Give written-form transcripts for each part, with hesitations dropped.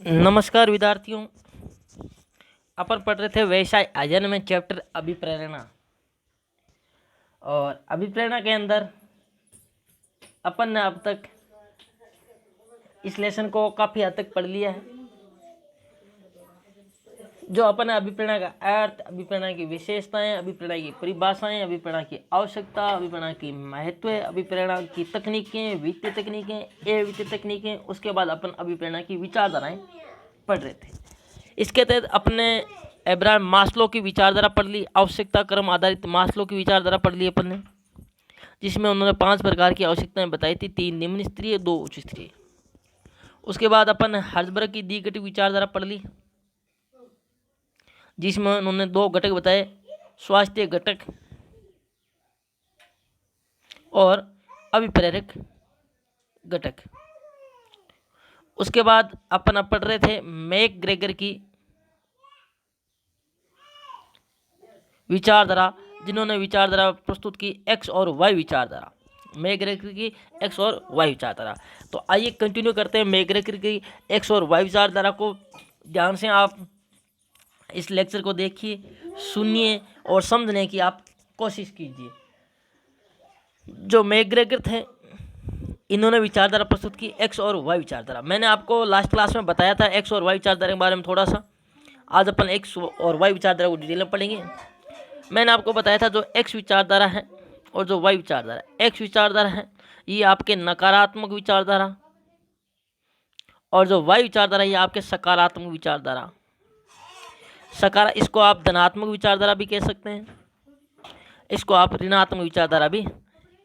नमस्कार विद्यार्थियों। अपन पढ़ रहे थे व्यवसाय अध्ययन में चैप्टर अभिप्रेरणा। और अभिप्रेरणा के अंदर अपन ने अब तक इस लेसन को काफ़ी हद तक पढ़ लिया है। जो अपन ने अभिप्रेरणा का अर्थ, अभिप्रेरणा की विशेषताएं, अभिप्रेरणा की परिभाषाएं, अभिप्रेरणा की आवश्यकता, अभिप्रेरणा की महत्व, अभिप्रेरणा की तकनीकें, वित्तीय तकनीकें, अवित्तीय तकनीकें, उसके बाद अपन अभिप्रेरणा की विचारधाराएं पढ़ रहे थे। इसके तहत अपने एब्राहम मास्लो की विचारधारा पढ़ ली, आवश्यकता क्रम आधारित मास्लो की विचारधारा पढ़ ली अपन ने, जिसमें उन्होंने 5 प्रकार की आवश्यकताएं बताई थी, 3 निम्न स्तरीय, 2 उच्च स्तरीय। उसके बाद अपन हर्जबर्ग की द्विघटक विचारधारा पढ़ ली, जिसमें उन्होंने 2 घटक बताए, स्वास्थ्य घटक और अभिप्रेरक घटक। उसके बाद अपन अब पढ़ रहे थे मैकग्रेगर की विचारधारा, जिन्होंने विचारधारा प्रस्तुत की एक्स और वाई विचारधारा, मैकग्रेगर की एक्स और वाई विचारधारा। तो आइए कंटिन्यू करते हैं मैकग्रेगर की एक्स और वाई विचारधारा को। ध्यान से आप इस लेक्चर को देखिए, सुनिए और समझने की आप कोशिश कीजिए। जो मैकग्रेगर थे, इन्होंने विचारधारा प्रस्तुत की एक्स और वाई विचारधारा। मैंने आपको लास्ट क्लास में बताया था एक्स और वाई विचारधारा के बारे में थोड़ा सा। आज अपन एक्स और वाई विचारधारा को डिटेल में पढ़ेंगे। मैंने आपको बताया था जो एक्स विचारधारा है और जो वाई विचारधारा, एक्स विचारधारा है ये आपके नकारात्मक विचारधारा, और जो वाई विचारधारा ये आपके सकारात्मक विचारधारा। इसको आप धनात्मक विचारधारा भी कह सकते हैं, इसको आप ऋणात्मक विचारधारा भी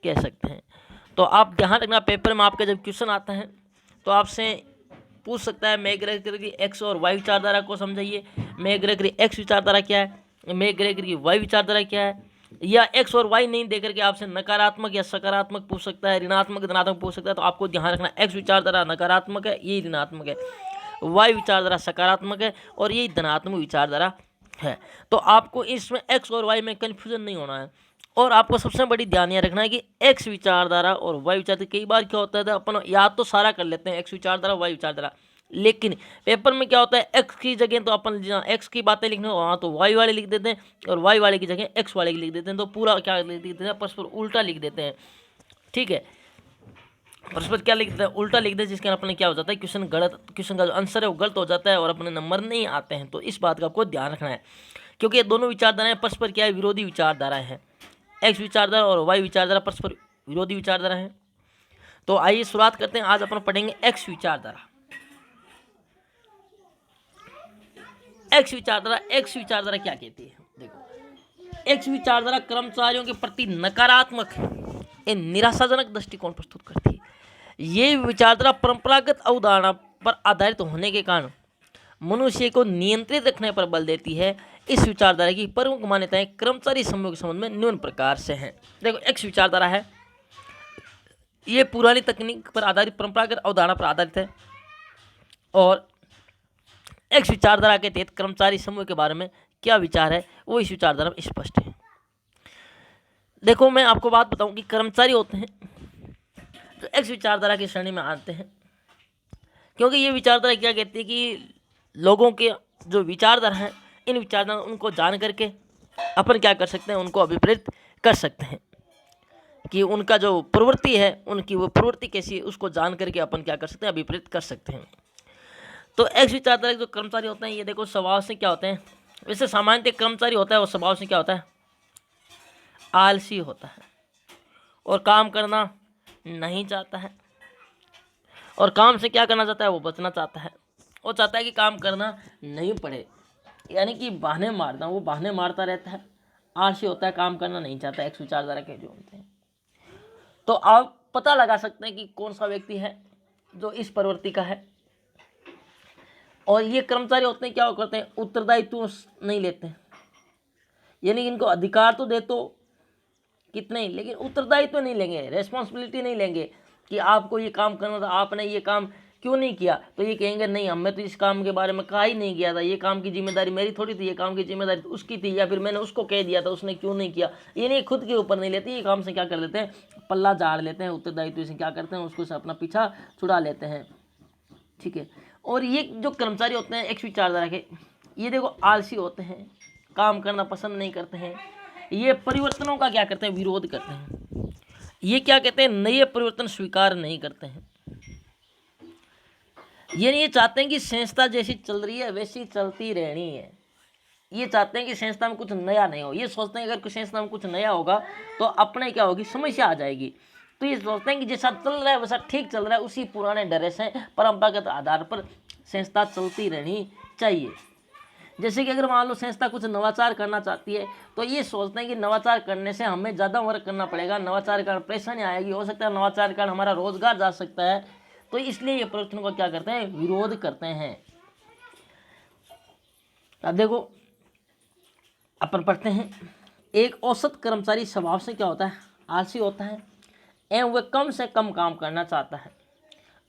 कह सकते हैं। तो आप ध्यान रखना, पेपर में आपके जब क्वेश्चन आता है तो आपसे पूछ सकता है मैकग्रेगर की एक्स और वाई विचारधारा को समझाइए, मैकग्रेगर की एक्स विचारधारा क्या है, मैकग्रेगर की वाई विचारधारा क्या है। या एक्स और वाई नहीं देकर के आपसे नकारात्मक या सकारात्मक पूछ सकता है, ऋणात्मक धनात्मक पूछ सकता है। तो आपको ध्यान रखना, एक्स विचारधारा नकारात्मक है, ये ऋणात्मक है, वाई विचारधारा सकारात्मक है और ये धनात्मक विचारधारा है। तो आपको इसमें एक्स और वाई में कन्फ्यूजन नहीं होना है। और आपको सबसे बड़ी ध्यान यह रखना है कि एक्स विचारधारा और वाई विचारधारा, कई बार क्या होता है अपन याद तो सारा कर लेते हैं एक्स विचारधारा वाई विचारधारा, लेकिन पेपर में क्या होता है एक्स की जगह तो अपन जहाँ एक्स की बातें लिखने वहाँ तो वाई वाले लिख देते हैं, और वाई वाले की जगह एक्स वाले की लिख देते हैं। तो पूरा क्या लिख देते हैं, परस्पर उल्टा लिख देते हैं। ठीक है, परस्पर क्या लिख देते हैं, उल्टा लिख देते हैं, जिसके अपने क्या हो जाता है क्वेश्चन का जो आंसर है वो गलत हो जाता है और अपने नंबर नहीं आते हैं। तो इस बात का आपको ध्यान रखना है, क्योंकि ये दोनों विचारधाराएं परस्पर क्या है, विरोधी विचारधाराएं हैं। एक्स विचारधारा और वाई विचारधारा परस्पर विरोधी विचारधारा है। तो आइए शुरुआत करते हैं। आज अपन पढ़ेंगे एक्स विचारधारा। एक्स विचारधारा क्या कहती है, देखो। एक्स विचारधारा कर्मचारियों के प्रति नकारात्मक निराशाजनक दृष्टिकोण प्रस्तुत करती है। ये विचारधारा परंपरागत अवधारणा पर आधारित होने के कारण मनुष्य को नियंत्रित रखने पर बल देती है। इस विचारधारा की प्रमुख मान्यताएं कर्मचारी समूह के संबंध में निम्न प्रकार से हैं। देखो, एक्स विचारधारा है, ये पुरानी तकनीक पर आधारित, परंपरागत अवधारणा पर आधारित है। और एक्स विचारधारा के तहत कर्मचारी समूह के बारे में क्या विचार है वो इस विचारधारा में स्पष्ट है। देखो, मैं आपको बात बताऊं कि कर्मचारी होते हैं जो एक्स विचारधारा की श्रेणी में आते हैं, क्योंकि ये विचारधारा क्या कहती है कि लोगों के जो विचारधारा हैं, इन विचारधारा उनको जान करके अपन क्या कर सकते हैं, उनको अभिप्रेरित कर सकते हैं कि उनका जो प्रवृत्ति है, उनकी वो प्रवृत्ति कैसी है, उसको जान करके अपन क्या कर सकते हैं, अभिप्रेरित कर सकते हैं। तो एक्स विचारधारा के जो कर्मचारी होते हैं, ये देखो स्वभाव से क्या होते हैं, वैसे सामान्यतः कर्मचारी होता है वो स्वभाव से क्या होता है, आलसी होता है और काम करना नहीं चाहता है, और काम से क्या करना चाहता है, वो बचना चाहता है। वो चाहता है कि काम करना नहीं पड़े, यानी कि बहाने मारना, वो बहाने मारता रहता है, आलसी होता है, काम करना नहीं चाहता। एक्स विचारधारा के जो होते हैं, तो आप पता लगा सकते हैं कि कौन सा व्यक्ति है जो इस प्रवृत्ति का है। और ये कर्मचारी होते हैं क्या करते हैं, उत्तरदायित्व नहीं लेते हैं, यानी कि इनको अधिकार तो दे तो कितने ही, लेकिन उत्तरदायित्व नहीं लेंगे, रेस्पॉन्सिबिलिटी नहीं लेंगे कि आपको ये काम करना था, आपने ये काम क्यों नहीं किया। तो ये कहेंगे नहीं, हमें तो इस काम के बारे में कहा ही नहीं किया था, ये काम की जिम्मेदारी मेरी थोड़ी थी, ये काम की जिम्मेदारी उसकी थी, या फिर मैंने उसको कह दिया था, उसने क्यों नहीं किया। ये नहीं, खुद के ऊपर नहीं लेते, ये काम से क्या कर लेते हैं, पल्ला झाड़ लेते हैं, उत्तरदायित्व से क्या करते हैं, उसको से अपना पीछा छुड़ा लेते हैं। ठीक है, और ये जो कर्मचारी होते हैं एक्स विचारधारा के, ये देखो आलसी होते हैं, काम करना पसंद नहीं करते हैं, ये परिवर्तनों का क्या करते हैं, विरोध करते हैं। ये क्या कहते हैं, नए परिवर्तन स्वीकार नहीं करते हैं। ये चाहते हैं कि संस्था जैसी चल रही है वैसी चलती रहनी है। ये चाहते हैं कि संस्था में कुछ नया नहीं हो। ये सोचते हैं अगर कुछ संस्था में कुछ नया होगा तो अपने क्या होगी, समस्या आ जाएगी। तो ये सोचते हैं कि जैसा चल रहा है वैसा ठीक चल रहा है, उसी पुराने ड्रेस से परंपरागत आधार पर संस्था चलती रहनी चाहिए। जैसे कि अगर मान लो संस्था कुछ नवाचार करना चाहती है तो ये सोचते हैं कि नवाचार करने से हमें ज़्यादा वर्क करना पड़ेगा, नवाचार कारण परेशानी आएगी, हो सकता है नवाचार कारण हमारा रोजगार जा सकता है। तो इसलिए ये परिवर्तन को क्या करते हैं, विरोध करते हैं। अब देखो अपन पढ़ते हैं, एक औसत कर्मचारी स्वभाव से क्या होता है, आलसी होता है एवं वह कम से कम काम करना चाहता है।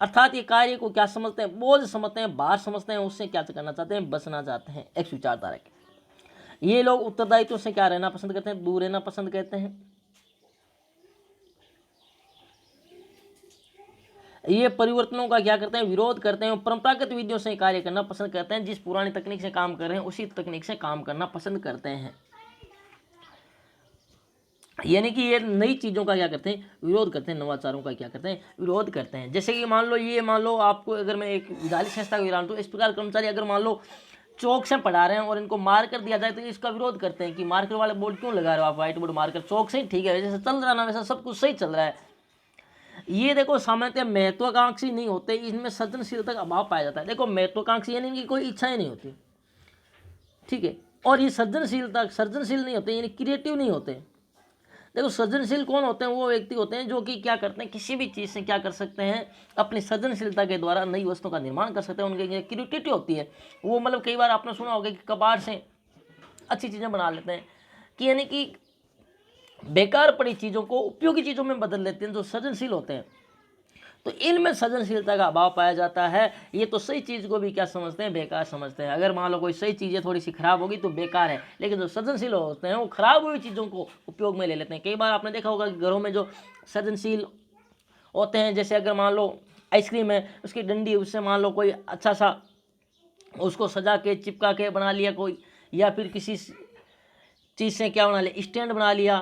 अर्थात ये कार्य को क्या समझते हैं, बोझ समझते हैं, भार समझते हैं, उससे क्या करना चाहते हैं, बचना चाहते हैं। एक्स विचारधारा के ये लोग उत्तरदायित्व से क्या रहना पसंद करते हैं, दूर रहना पसंद करते हैं। ये परिवर्तनों का क्या करते हैं, विरोध करते हैं। परंपरागत विधियों से कार्य करना पसंद करते हैं। जिस पुरानी तकनीक से काम कर रहे हैं उसी तकनीक से काम करना पसंद करते हैं। यानी कि ये नई चीज़ों का क्या करते हैं, विरोध करते हैं, नवाचारों का क्या करते हैं, विरोध करते हैं। जैसे कि मान लो आपको अगर मैं एक विद्यालय संस्था का उदाहरण दूं, इस प्रकार कर्मचारी अगर मान लो चौक से पढ़ा रहे हैं और इनको मार कर दिया जाए तो इसका विरोध करते हैं कि मार्कर वाले बोर्ड क्यों लगा रहे हो आप, व्हाइट बोर्ड मार्कर, चौक से ही ठीक है, जैसे चल रहा ना वैसा सब कुछ सही चल रहा है। ये देखो सामान्यतः महत्वाकांक्षी नहीं होते, इनमें सृजनशीलता का अभाव पाया जाता है। देखो महत्वाकांक्षी यानी इनकी कोई इच्छाएं नहीं होती, ठीक है, और ये सर्जनशील नहीं होते, यानी क्रिएटिव नहीं होते। देखो सृजनशील कौन होते हैं, वो व्यक्ति होते हैं जो कि क्या करते हैं, किसी भी चीज़ से क्या कर सकते हैं, अपनी सृजनशीलता के द्वारा नई वस्तुओं का निर्माण कर सकते हैं। उनकी क्रिएटिविटी होती है। वो मतलब कई बार आपने सुना होगा कि कबाड़ से अच्छी चीज़ें बना लेते हैं, कि यानी कि बेकार पड़ी चीज़ों को उपयोगी चीज़ों में बदल लेते हैं जो सृजनशील होते हैं। तो इनमें सृजनशीलता का अभाव पाया जाता है। ये तो सही चीज़ को भी क्या समझते हैं, बेकार समझते हैं। अगर मान लो कोई सही चीज़ें थोड़ी सी खराब होगी तो बेकार है, लेकिन जो सृजनशील होते हैं वो खराब हुई चीज़ों को उपयोग में ले लेते हैं। कई बार आपने देखा होगा कि घरों में जो सृजनशील होते हैं, जैसे अगर मान लो आइसक्रीम है, उसकी डंडी, उससे मान लो कोई अच्छा सा उसको सजा के चिपका के बना लिया कोई, या फिर किसी चीज़ से क्या बना लिया, स्टैंड बना लिया,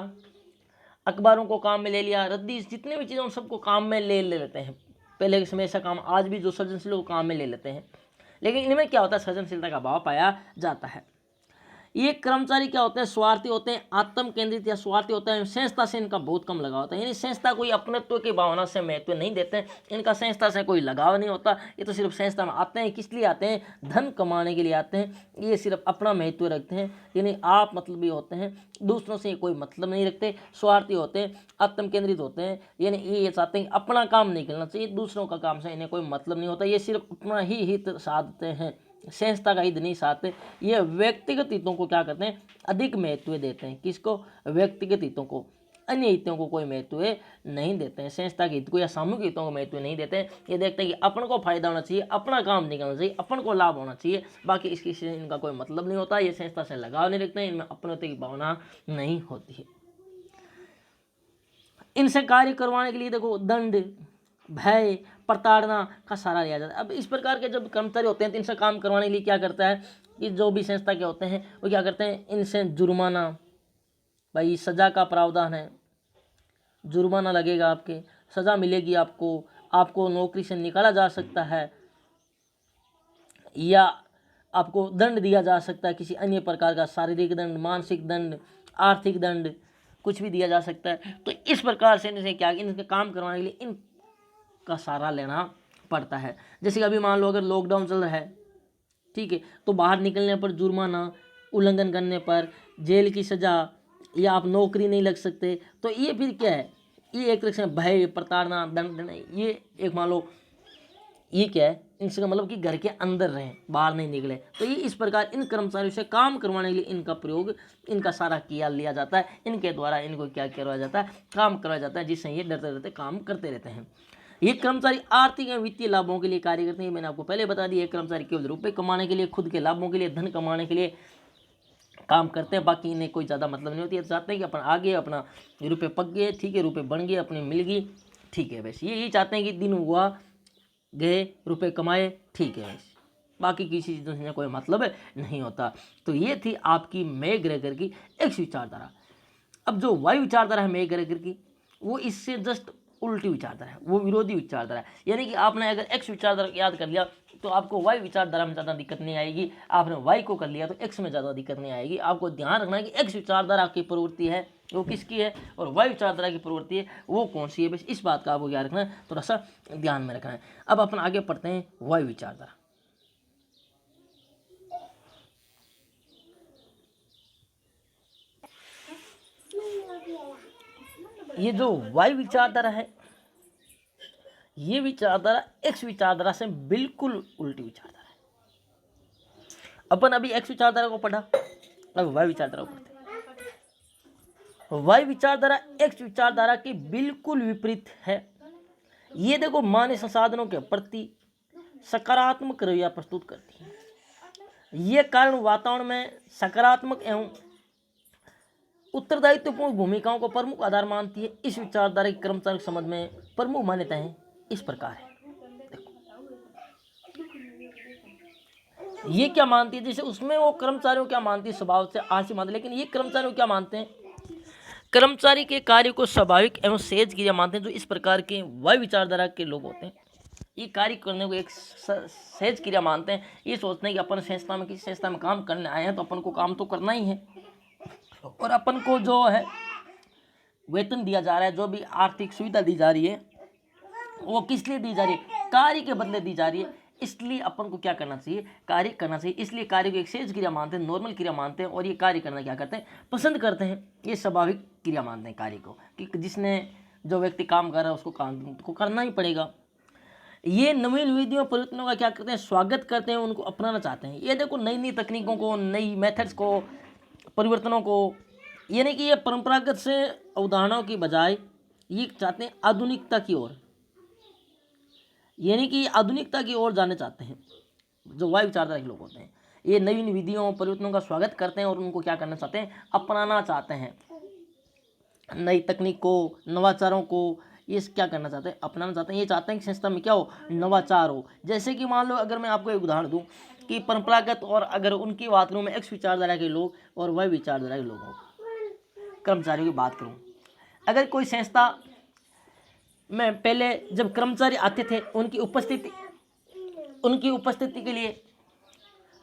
अखबारों को काम में ले लिया, रद्दी, जितने भी चीज़ें उन सबको काम में ले लेते हैं। पहले के समय ऐसा काम, आज भी जो सृजनशील को काम में ले लेते हैं, लेकिन इनमें क्या होता है, सृजनशीलता का अभाव पाया जाता है। ये कर्मचारी क्या होते हैं, स्वार्थी होते हैं, आत्म केंद्रित या स्वार्थी होते हैं। संस्था से इनका बहुत कम लगाव होता है, यानी संस्था कोई अपनत्व की भावना से महत्व नहीं देते हैं। इनका संस्था से कोई लगाव नहीं होता। ये तो सिर्फ संस्था में आते हैं, किस लिए आते हैं, धन कमाने के लिए आते हैं। ये सिर्फ अपना महत्व रखते हैं, यानी आप मतलब भी होते हैं, दूसरों से कोई मतलब नहीं रखते, स्वार्थी होते हैं, आत्म केंद्रित होते हैं। यानी ये चाहते हैं अपना काम नहीं करना चाहिए, दूसरों का काम से इन्हें कोई मतलब नहीं होता। ये सिर्फ अपना ही हित साधते हैं, संस्था का हित नहीं साधते। ये व्यक्तिगत हितों को क्या करते हैं, अधिक महत्व देते हैं। किसको, व्यक्तिगत हितों को, अन्य हितों को कोई महत्व नहीं देते हैं। संस्था के हित को या सामूहिक हितों को महत्व नहीं देते हैं। ये देखते हैं कि अपन को फायदा होना चाहिए, अपना काम नहीं करना चाहिए, अपन को लाभ होना चाहिए, बाकी इसकी से इनका कोई मतलब नहीं होता। ये संस्था से लगाव नहीं रखते हैं, इनमें अपनत्व की भावना नहीं होती है। इनसे कार्य करवाने के लिए देखो दंड, भय, प्रताड़ना का सहारा लिया जाता है। अब इस प्रकार के जब कर्मचारी होते हैं तो इनसे काम करवाने के लिए क्या करता है कि जो भी संस्था के होते हैं वो क्या करते हैं, इनसे जुर्माना, भाई सज़ा का प्रावधान है, जुर्माना लगेगा, आपके सज़ा मिलेगी, आपको नौकरी से निकाला जा सकता है, या आपको दंड दिया जा सकता है, किसी अन्य प्रकार का शारीरिक दंड, मानसिक दंड, आर्थिक दंड, कुछ भी दिया जा सकता है। तो इस प्रकार से इनसे क्या, इनके काम करवाने के लिए इन का सहारा लेना पड़ता है। जैसे कि अभी मान लो अगर लॉकडाउन चल रहा है, ठीक है, तो बाहर निकलने पर जुर्माना, उल्लंघन करने पर जेल की सज़ा, या आप नौकरी नहीं लग सकते। तो ये फिर क्या है, ये एक तरह से भय, प्रताड़ना, दंड, ये एक मान लो ये क्या है, इनसे मतलब कि घर के अंदर रहें, बाहर नहीं निकले। तो ये इस प्रकार इन कर्मचारियों से काम करवाने के लिए इनका प्रयोग, इनका सारा किया लिया जाता है। इनके द्वारा इनको क्या करवाया जाता है, काम करवाया जाता है, जिससे ये डरते रहते काम करते रहते हैं। ये कर्मचारी आर्थिक एवं वित्तीय लाभों के लिए कार्य करते हैं। मैंने आपको पहले बता दिया, कर्मचारी केवल रुपए कमाने के लिए, खुद के लाभों के लिए, धन कमाने के लिए काम करते हैं, बाकी इन्हें कोई ज़्यादा मतलब नहीं होती है। चाहते हैं कि अपन आगे अपना रुपये पक गए, ठीक है, रुपये बन गए, अपने मिल गई, ठीक है, बस यही चाहते हैं कि दिन हुआ गए, रुपए कमाए, ठीक है, बाकी किसी चीज़ों से कोई मतलब नहीं होता। तो ये थी आपकी मैकग्रेगर की एक्स विचारधारा। अब जो वाई विचारधारा है मैकग्रेगर की, वो इससे जस्ट उल्टी विचारधारा है, वो विरोधी विचारधारा है। यानी कि आपने अगर एक्स विचारधारा को याद कर लिया तो आपको वाई विचारधारा में ज़्यादा दिक्कत नहीं आएगी, आपने वाई को कर लिया तो एक्स में ज़्यादा दिक्कत नहीं आएगी। आपको ध्यान रखना है कि एक्स विचारधारा की प्रवृत्ति है वो किसकी है और वाई विचारधारा की प्रवृत्ति है वो कौन सी है, बस इस बात का आपको याद रखना है, थोड़ा सा ध्यान में रखना है। अब अपन आगे पढ़ते हैं वाई विचारधारा। ये जो वाई विचारधारा है, ये विचारधारा एक्स विचारधारा से बिल्कुल उल्टी विचारधारा है। अपन अभी एक्स विचारधारा को पढ़ा, अब वाई विचारधारा को पढ़ते हैं। वाई विचारधारा एक्स विचारधारा के बिल्कुल विपरीत है। ये देखो मानव संसाधनों के प्रति सकारात्मक रवैया प्रस्तुत करती है। ये कारण वातावरण में सकारात्मक एवं उत्तरदायित्वपूर्ण भूमिकाओं को प्रमुख आधार मानती है। इस विचारधारा की कर्मचारी समझ में प्रमुख मान्यताएं इस प्रकार है। देखो ये क्या मानती है, जैसे उसमें वो कर्मचारियों क्या मानती है, स्वभाव से आलसी मानते, लेकिन ये कर्मचारियों क्या मानते हैं, कर्मचारी के कार्य को स्वाभाविक एवं सहज क्रिया मानते हैं। जो इस प्रकार के वाई विचारधारा के लोग होते हैं ये कार्य करने को एक सहज क्रिया मानते हैं। ये सोचते हैं कि अपन संस्था में किसी संस्था में काम करने आए हैं तो अपन को काम तो करना ही है, और अपन को जो है वेतन दिया जा रहा है, जो भी आर्थिक सुविधा दी जा रही है वो किस लिए दी जा रही है, कार्य के बदले दी जा रही है। इसलिए अपन को क्या करना चाहिए, कार्य करना चाहिए। इसलिए कार्य को एक सहज क्रिया मानते हैं, नॉर्मल क्रिया मानते हैं, और ये कार्य करना क्या करते हैं, पसंद करते हैं। ये स्वाभाविक क्रिया मानते हैं कार्य को, कि जिसने जो व्यक्ति काम कर रहा है उसको काम को करना ही पड़ेगा। ये नवीन विधियों परिवर्तनों का क्या करते हैं, स्वागत करते हैं, उनको अपनाना चाहते हैं। ये देखो नई नई तकनीकों को, नई मेथड्स को, परिवर्तनों को, यानी कि ये परंपरागत से अवधारणाओं की बजाय ये चाहते हैं आधुनिकता की ओर, यानी कि आधुनिकता की ओर जाना चाहते हैं। जो वाई विचारधारा के लोग होते हैं ये नवीन विधियों परिवर्तनों का स्वागत करते हैं और उनको क्या करना चाहते हैं, अपनाना चाहते हैं। नई तकनीक को, नवाचारों को ये क्या करना चाहते हैं, अपनाना चाहते हैं। ये चाहते हैं कि संस्था में क्या हो, नवाचार हो। जैसे कि मान लो अगर मैं आपको एक उदाहरण दूं कि परंपरागत और अगर उनकी बात करूँ मैं एक्स विचारधारा के लोग और वाई विचारधारा के लोगों कर्मचारियों की बात करूं, अगर कोई संस्था में पहले जब कर्मचारी आते थे उनकी उपस्थिति के लिए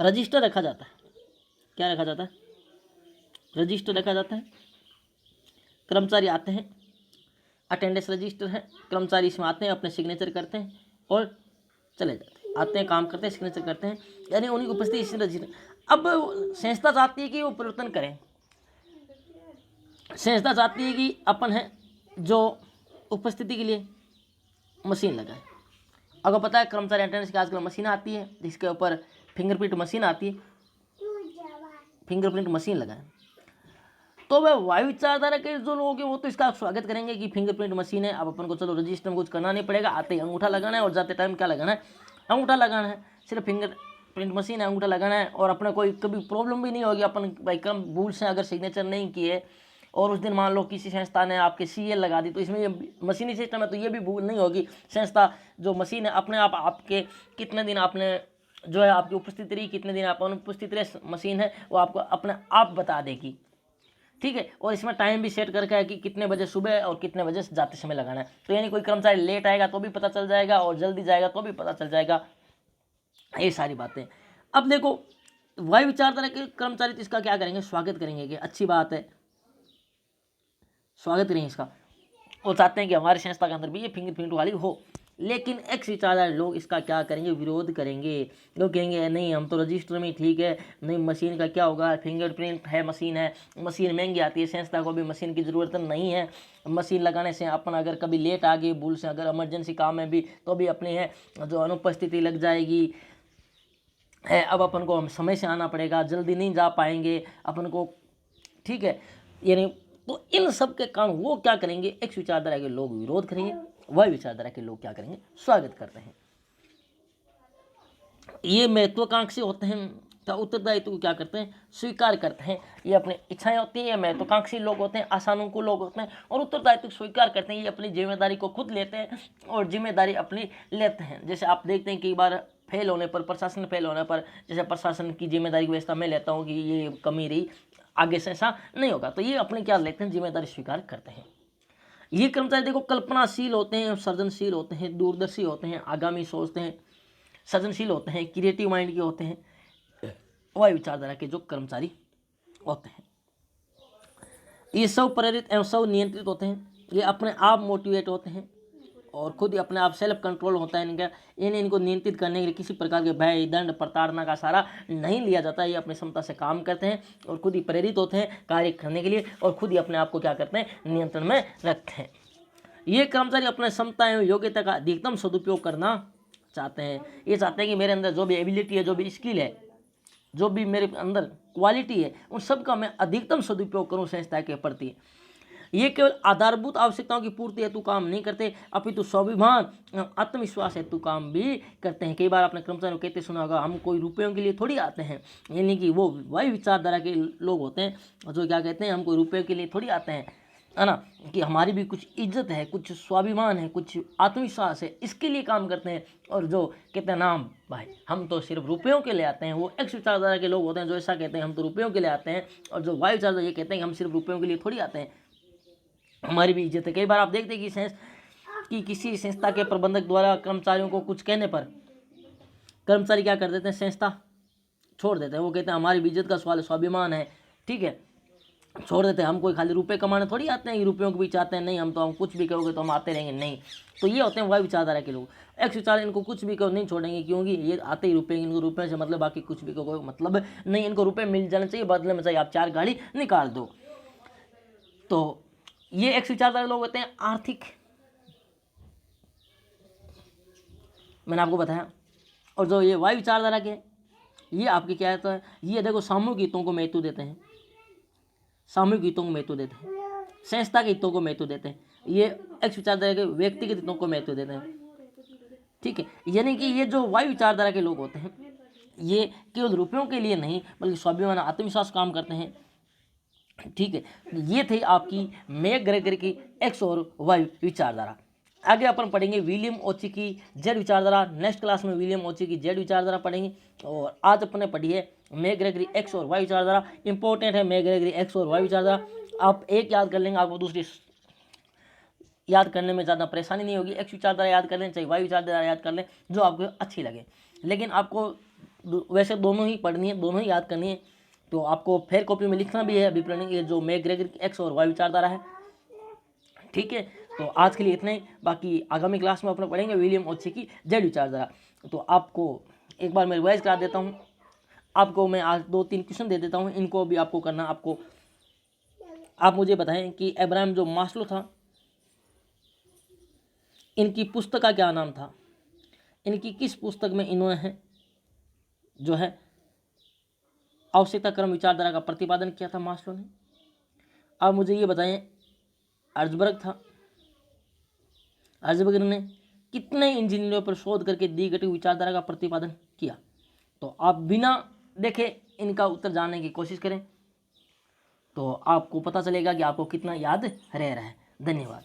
रजिस्टर रखा जाता है। क्या रखा जाता है, रजिस्टर रखा जाता है। कर्मचारी आते हैं, अटेंडेंस रजिस्टर है, कर्मचारी इसमें आते हैं, अपने सिग्नेचर करते हैं और चले जाते हैं, आते हैं, काम करते हैं, सिग्नेचर करते हैं, यानी उनकी उपस्थिति इस रजिस्टर। अब संस्था चाहती है कि वो परिवर्तन करें। संस्था चाहती है कि अपन है जो उपस्थिति के लिए मशीन लगाए। अगर पता है कर्मचारी अटेंडेंस की आजकल मशीन आती है जिसके ऊपर फिंगरप्रिंट मशीन आती है, फिंगरप्रिंट मशीन लगाए, तो वह वायु विचारधारा के जो लोग हैं वो तो इसका स्वागत करेंगे कि फिंगरप्रिंट मशीन है, अब अपन को चलो रजिस्टर में कुछ करना नहीं पड़ेगा, आते ही अंगूठा लगाना है और जाते टाइम क्या लगाना है, अंगूठा लगाना है। सिर्फ फिंगरप्रिंट मशीन है, अंगूठा लगाना है और अपने कोई कभी प्रॉब्लम भी नहीं होगी। अपन भाई क्रम भूल से अगर सिग्नेचर नहीं किए और उस दिन मान लो किसी संस्था ने आपके सीएल लगा दी तो इसमें ये मशीनी सिस्टम है तो ये भी भूल नहीं होगी। संस्था जो मशीन है अपने आप आपके कितने दिन आपने जो है आपकी उपस्थिति रही, कितने दिन आप अनुपस्थित रहे, मशीन है वो आपको अपने आप बता देगी, ठीक है। और इसमें टाइम भी सेट करके है कि कितने बजे सुबह और कितने बजे जाते समय लगाना है। तो यानी कोई कर्मचारी लेट आएगा तो भी पता चल जाएगा और जल्दी जाएगा तो भी पता चल जाएगा, ये सारी बातें। अब देखो वायु विचारधारा के कर्मचारी तो इसका क्या करेंगे, स्वागत करेंगे कि अच्छी बात है, स्वागत करेंगे इसका, और चाहते हैं कि हमारी संस्था के अंदर भी ये फिंगरप्रिंट वाली हो। लेकिन एक्स विचारधारा लोग इसका क्या करेंगे, विरोध करेंगे। लोग कहेंगे नहीं हम तो रजिस्टर में ठीक है, नहीं मशीन का क्या होगा, फिंगरप्रिंट है, मशीन है, मशीन महंगी आती है, संस्था को भी मशीन की ज़रूरत नहीं है। मशीन लगाने से अपन अगर कभी लेट आ गए भूल से, अगर इमरजेंसी काम है भी तो भी अपनी है जो अनुपस्थिति लग जाएगी है। अब अपन को समय से आना पड़ेगा, जल्दी नहीं जा पाएंगे अपन को, ठीक है। यानी तो इन सब के कारण वो क्या करेंगे, एक्स विचारधारा के लोग विरोध करेंगे, वाई विचारधारा के लोग क्या करेंगे, स्वागत करते हैं। ये महत्वाकांक्षी होते हैं, तो उत्तरदायित्व को क्या करते हैं, स्वीकार करते हैं। ये अपनी इच्छाएं होती हैं, ये महत्वाकांक्षी लोग होते हैं, आशानुकूल लोग होते हैं, और उत्तरदायित्व को स्वीकार करते हैं। ये अपनी जिम्मेदारी को खुद लेते हैं और जिम्मेदारी अपनी लेते हैं। जैसे आप देखते हैं कई बार फेल होने पर, प्रशासन फेल होने पर, जैसे प्रशासन की जिम्मेदारी की व्यवस्था मैं लेता हूँ कि ये कमी रही, आगे से ऐसा नहीं होगा, तो ये अपने क्या लेते हैं, जिम्मेदारी स्वीकार करते हैं। ये कर्मचारी देखो कल्पनाशील होते हैं, सृजनशील होते हैं, दूरदर्शी होते हैं, आगामी सोचते हैं, सृजनशील होते हैं, क्रिएटिव माइंड के होते हैं, वह विचारधारा के जो कर्मचारी होते हैं। ये सब प्रेरित एवं सब नियंत्रित होते हैं। ये अपने आप मोटिवेट होते हैं और खुद ही अपने आप सेल्फ कंट्रोल होता है इनका। इनको नियंत्रित करने के लिए किसी प्रकार के भय, दंड, प्रताड़ना का सहारा नहीं लिया जाता। ये अपनी क्षमता से काम करते हैं और खुद ही प्रेरित होते हैं कार्य करने के लिए, और खुद ही अपने आप को क्या करते हैं, नियंत्रण में रखते हैं। ये कर्मचारी अपने क्षमता एवं योग्यता का अधिकतम सदुपयोग करना चाहते हैं। ये चाहते हैं कि मेरे अंदर जो भी एबिलिटी है, जो भी स्किल है, जो भी मेरे अंदर क्वालिटी है, उन सब का मैं अधिकतम सदुपयोग करूं संस्था के प्रति। ये केवल आधारभूत आवश्यकताओं की पूर्ति हेतु काम नहीं करते, अपितु स्वाभिमान, आत्मविश्वास हेतु काम भी करते हैं। कई बार आपने कर्मचारियों कहते सुना होगा, हम कोई रुपयों के लिए थोड़ी आते हैं, यानी कि वो वही विचारधारा के लोग होते हैं जो क्या कहते हैं, हम कोई रुपयों के लिए थोड़ी आते हैं, है ना, कि हमारी भी कुछ इज्जत है, कुछ स्वाभिमान है, कुछ आत्मविश्वास है, इसके लिए काम करते हैं। और जो कहते हैं ना भाई हम तो सिर्फ रुपयों के लिए आते हैं, वो एक्स विचारधारा के लोग होते हैं जो ऐसा कहते हैं हम तो रुपयों के लिए आते हैं। और जो वाई विचारधारा ये कहते हैं कि हम सिर्फ रुपयों के लिए थोड़ी आते हैं, हमारी भी इज्जत है। कई बार आप देखते हैं कि किसी संस्था के प्रबंधक द्वारा कर्मचारियों को कुछ कहने पर कर्मचारी क्या कर देते हैं, संस्था छोड़ देते हैं। वो कहते हैं हमारी भी इज्जत का सवाल है, स्वाभिमान है, ठीक है, छोड़ देते हैं। हम कोई खाली रुपए कमाने थोड़ी आते हैं, रुपयों को भी चाहते हैं, नहीं हम तो हम कुछ भी करोगे तो हम आते रहेंगे, नहीं। तो ये होते हैं वही विचारधारा के लोग। एक्स विचार इनको कुछ भी करो नहीं छोड़ेंगे, क्योंकि ये आते ही रुपये, इनको रुपये से मतलब, बाकी कुछ भी करो मतलब नहीं, इनको रुपये मिल जाना चाहिए, बदले में चाहिए आप 4 गाड़ी निकाल दो। तो ये एक्स विचारधारा लोग होते हैं आर्थिक, मैंने आपको बताया। और जो ये वाई विचारधारा के, ये आपके क्या है, ये देखो सामूहिक हितों को महत्व देते हैं, सामूहिक हितों को महत्व देते हैं, संस्था के हितों को महत्व देते हैं। ये एक्स विचारधारा के व्यक्तिगत हितों को महत्व देते हैं, ठीक है। यानी कि ये जो वाई विचारधारा के लोग होते हैं, ये केवल रुपयों के लिए नहीं बल्कि स्वाभिमान, आत्मविश्वास काम करते हैं, ठीक है। ये थी आपकी मैकग्रेगर की एक्स और वाई विचारधारा। आगे अपन पढ़ेंगे विलियम ओची की जेड विचारधारा। नेक्स्ट क्लास में विलियम ओची की जेड विचारधारा पढ़ेंगे। और आज अपने पढ़ी है मैकग्रेगरी एक्स और वाई विचारधारा। इंपॉर्टेंट है मैकग्रेगरी एक्स और वाई विचारधारा। आप एक याद कर लेंगे, आपको दूसरी याद करने में ज़्यादा परेशानी नहीं होगी। एक्स विचारधारा याद कर लें, चाहे वाई विचारधारा याद कर लें, जो आपको अच्छी लगे। लेकिन आपको वैसे दोनों ही पढ़नी है, दोनों ही याद करनी है। तो आपको फेयर कॉपी में लिखना भी है अभी पढ़ेंगे जो मैकग्रेगर की एक्स और वाई विचारधारा है, ठीक है। तो आज के लिए इतना ही, बाकी आगामी क्लास में अपने पढ़ेंगे विलियम ओची की जेड विचारधारा। तो आपको एक बार मैं रिवाइज करा देता हूँ। आपको मैं आज 2-3 क्वेश्चन दे देता हूँ, इनको भी आपको करना। आपको आप मुझे बताएं कि अब्राहम जो मास्लो था, इनकी पुस्तक का क्या नाम था, इनकी किस पुस्तक में इन्होंने जो है आवश्यकता क्रम विचारधारा का प्रतिपादन किया था मास्लो ने। आप मुझे ये बताएं अर्जबर्ग था, अर्जबर्ग ने कितने इंजीनियरों पर शोध करके दी गई विचारधारा का प्रतिपादन किया। तो आप बिना देखे इनका उत्तर जानने की कोशिश करें, तो आपको पता चलेगा कि आपको कितना याद रह रहा है। धन्यवाद।